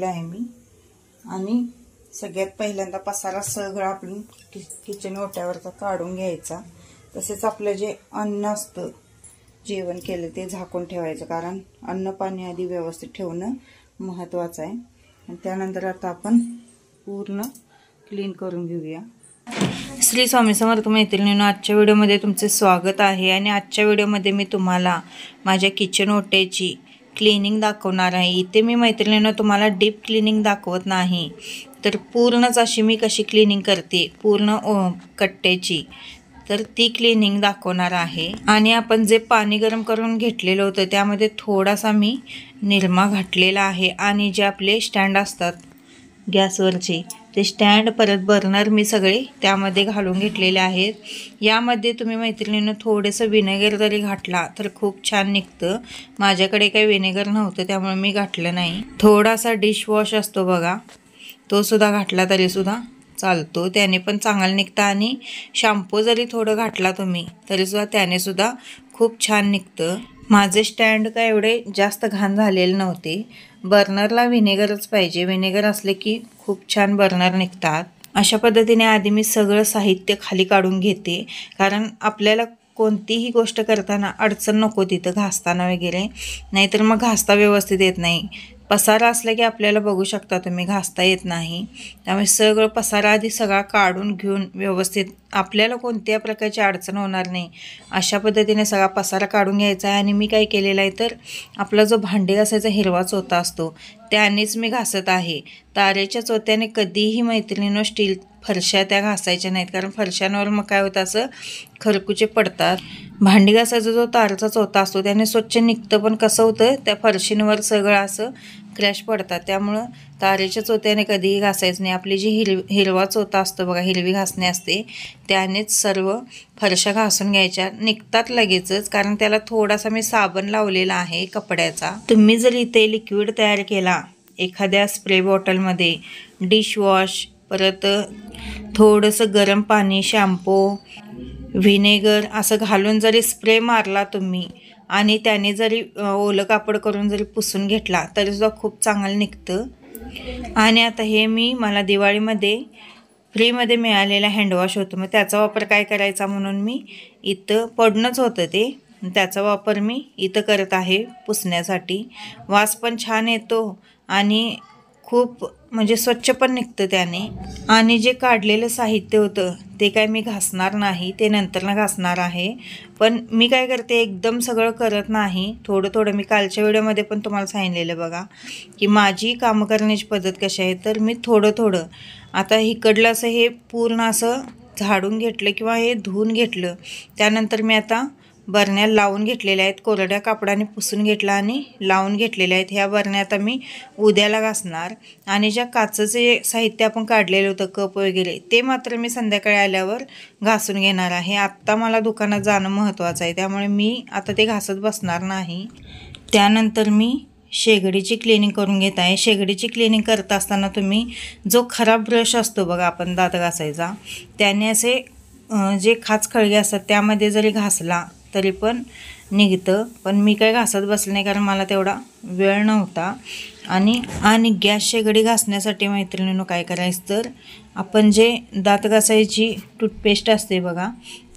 घेतलेला आहे मी। आणि सगळ्यात पहिल्यांदा पसारा सगळा आपण किचन ओट्यावरचा काढून घ्यायचा। तसेच आपलं जे अन्न असतं जेवण केलं ते झाकून ठेवायचं, कारण अन्न पाणी आधी व्यवस्थित ठेवणं महत्त्वाचं आहे। आणि त्यानंतर आता आपण पूर्ण क्लीन करून घेऊया। श्री स्वामी समर्थ मैत्रिणींनो, आजच्या व्हिडिओमध्ये तुमचे स्वागत आहे। आणि आजच्या व्हिडिओमध्ये मी तुम्हाला माझ्या किचन ओट्याची क्लीनिंग दाखवणार आहे। इथे मी मैत्रिणींनो तुम्हाला डीप क्लीनिंग दाखवत नाही, तर पूर्णच अशी मी कशी क्लीनिंग करते पूर्ण कट्ट्याची, तर ती क्लीनिंग दाखवणार आहे। आणि आपण जे पाणी गरम करून घेतलेलं होतं त्यामध्ये थोडासा मी निरमा घातलेला आहे। आणि जे आपले स्टँड असतात गॅसवरचे ते स्टँड परत बर्नर मी सगळे त्यामध्ये घालून घेतलेले आहेत। यामध्ये तुम्ही मैत्रिणींनो थोडंसं विनेगर जरी घातला तर खूप छान निघतं। माझ्याकडे काही विनेगर नव्हतं त्यामुळे मी घातलं नाही। थोडासा डिशवॉश असतो बघा, तो सुद्धा घातला तरी सुद्धा चालतो, त्याने पण चांगलं निघतं। आणि शॅम्पू जरी थोडं घातला तुम्ही तरी सुद्धा त्याने सुद्धा खूप छान निघतं। माझे स्टँड काय एवढे जास्त घाण झालेले नव्हते। बर्नरला विनेगरच पाहिजे, विनेगर असले की खूप छान बर्नर निघतात। अशा पद्धतीने आधी मी सगळं साहित्य खाली काढून घेते, कारण आपल्याला कोणतीही गोष्ट करताना अडचण नको तिथं घासताना वगैरे, नाहीतर मग घासता व्यवस्थित येत नाही। पसारा असला की आपल्याला बघू शकता तुम्ही घासता येत नाही, त्यामुळे सगळं पसारा आधी सगळा काढून घेऊन व्यवस्थित आपल्याला कोणत्या प्रकारची अडचण होणार नाही अशा पद्धतीने सगळा पसारा काढून घ्यायचा आहे। आणि मी काय केलेलं आहे तर आपला जो भांडे घासायचा हिरवा चोथा असतो त्यानेच मी घासत आहे। तारेच्या चोथ्याने कधीही मैत्रिणींनो स्टील फरशा त्या घासायच्या नाहीत, कारण फरशांवर मग काय होतं असं खरकुचे पडतात। भांडी घासायचा जो तारेचा चोथा असतो त्याने स्वच्छ निघतं, पण कसं होतं त्या फरशींवर सगळं असं क्रॅश पडतात, त्यामुळं तारेच्या चोथ्याने कधीही घासायचं नाही। आपली जी हिरवा चोथा असतो बघा, हिरवी घासणी असते त्यानेच सर्व फरशा घासून घ्यायच्या, निघतात लगेचच, कारण त्याला थोडासा मी साबण लावलेला आहे कपड्याचा। तुम्ही जर इथे लिक्विड तयार केला एखाद्या स्प्रे बॉटलमध्ये, डिशवॉश, परत थोडंसं गरम पाणी, शॅम्पू, व्हिनेगर असं घालून जरी स्प्रे मारला तुम्ही आणि त्याने जरी ओलं कापड करून जरी पुसून घेतला तरी सुद्धा खूप चांगलं निघतं। आणि आता हे मला दिवाळीमध्ये फ्रीमध्ये मिळालेला हँडवॉश होतं, मग त्याचा वापर काय करायचा म्हणून मी इथं पडणंच होतं ते, त्याचा वापर मी इथं करत आहे पुसण्यासाठी। वास पण छान येतो आणि खूप म्हणजे स्वच्छ पण निघतं त्याने। आणि जे काढलेलं साहित्य होतं ते काय मी घासणार नाही, ते नंतरनं घासणार आहे। पण मी काय करते एकदम सगळं करत नाही, थोडं थोडं। मी कालच्या व्हिडिओमध्ये पण तुम्हाला सांगितलेलं बघा की माझी कामं करण्याची पद्धत कशी आहे, तर मी थोडं थोडं आता इकडलं असं हे पूर्ण असं झाडून घेतलं किंवा हे धुवून घेतलं, त्यानंतर मी आता बरण्या लावून घेतलेल्या आहेत, कोरड्या कापडाने पुसून घेतला आणि लावून घेतलेल्या आहेत। ह्या बरण्या आता मी उद्याला घासणार। आणि ज्या काचेचे साहित्य आपण काढलेलं होतं कप वगैरे ते मात्र मी संध्याकाळी आल्यावर घासून घेणार आहे। आत्ता मला दुकानात जाणं महत्त्वाचं आहे, त्यामुळे मी आता ते घासत बसणार नाही। त्यानंतर मी शेगडीची क्लिनिंग करून घेत आहे। शेगडीची क्लिनिंग करत असताना तुम्ही जो खराब ब्रश असतो बघा आपण दात घासायचा, त्याने असे जे खाच खळगे असतात त्यामध्ये जरी घासला तरी पण निघतं, पण मी काय घासत बसले नाही कारण मला तेवढा वेळ नव्हता। आणि गॅस शेगडी घासण्यासाठी मैत्रिणींनो काय करायचं तर आपण जे दात घासायची टूथपेस्ट असते बघा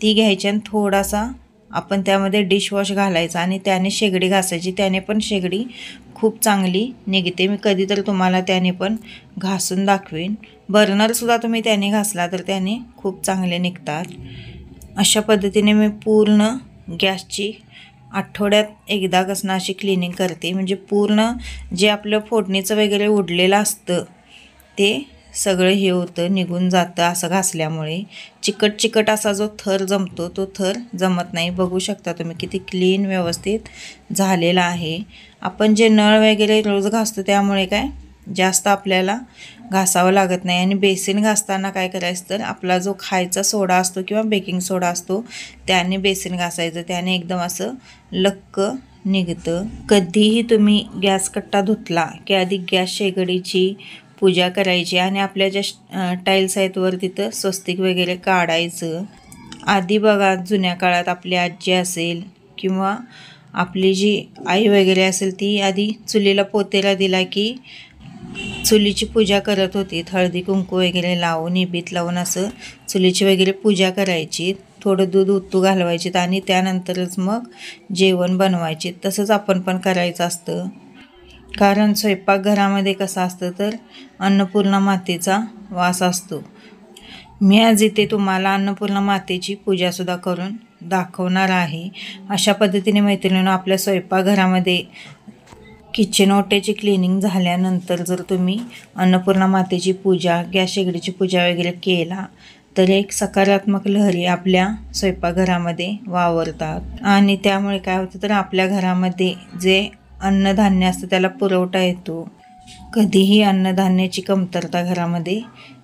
ती घ्यायची आणि थोडासा आपण त्यामध्ये डिशवॉश घालायचा आणि त्याने शेगडी घासायची, त्याने पण शेगडी खूप चांगली निघते। मी कधीतरी तुम्हाला त्याने पण घासून दाखवेन। बर्नरसुद्धा तुम्ही त्याने घासला तर त्याने खूप चांगले निघतात। अशा पद्धतीने मी पूर्ण गॅसची आठवड्यात एकदा घासणं अशी क्लिनिंग करते, म्हणजे पूर्ण जे आपलं फोडणीचं वगैरे उडलेलं असतं ते सगळं हे होतं, निघून जातं असं घासल्यामुळे। चिकट चिकट असा जो थर जमतो तो थर जमत नाही। बघू शकता तुम्ही किती क्लीन व्यवस्थित झालेला आहे। आपण जे नळ वगैरे रोज घासतो त्यामुळे काय जास्त आपल्याला घासावं लागत नाही। आणि बेसिन घासताना काय करायचं तर आपला जो खायचा सोडा असतो किंवा बेकिंग सोडा असतो त्याने बेसिन घासायचं, त्याने एकदम असं लक्क निघतं। कधीही तुम्ही गॅस कट्टा धुतला की आधी गॅस शेगडीची पूजा करायची आणि आपल्या ज्या टाईल्स आहेत वर तिथं स्वस्तिक वगैरे काढायचं। आधी बघा जुन्या काळात आपली आजी असेल किंवा आपली जी आई वगैरे असेल ती आधी चुलीला पोतेला दिला की चुलीची पूजा करत होती. हळदी कुंकू वगैरे लावून निबीत लावून असं चुलीची वगैरे पूजा करायची. थोडं दूध उतू घालवायची आणि त्यानंतरच मग जेवण बनवायचे. तसंच आपण पण करायचं असतं. कारण स्वयंपाकघरामध्ये कसं असतं तर अन्नपूर्णा मातेचा वास असतो. मी आज इथे तुम्हाला अन्नपूर्णा मातेची पूजासुद्धा करून दाखवणार आहे. अशा पद्धतीने मैत्रिणींनो, आपल्या स्वयंपाकघरामध्ये किचन ओट्याची क्लिनिंग झाल्यानंतर जर तुम्ही अन्नपूर्णा मातेची पूजा, गॅस शेगडीची पूजा वगैरे केला तर एक सकारात्मक लहरी आपल्या स्वयंपाकघरामध्ये वावरतात आणि त्यामुळे काय होतं तर आपल्या घरामध्ये जे अन्नधान्य असतं त्याला पुरवठा येतो. कधीही अन्नधान्याची कमतरता घरामध्ये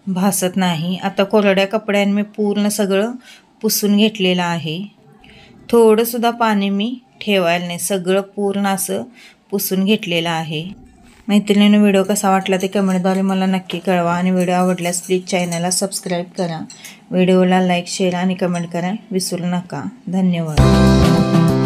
भासत नाही. आता कोरड्या कपड्यांनी मी पूर्ण सगळं पुसून घेतलेलं आहे. थोडंसुद्धा पाणी मी ठेवायला नाही, सगळं पूर्ण असं पुसून घेतलेलं आहे. मैत्रिणींनो, व्हिडिओ कसा वाटला ते कमेंटद्वारे मला नक्की कळवा आणि व्हिडिओ आवडल्यास प्लीज चॅनलला सबस्क्राईब करा. व्हिडिओला लाईक, शेअर आणि कमेंट करा विसरू नका. धन्यवाद.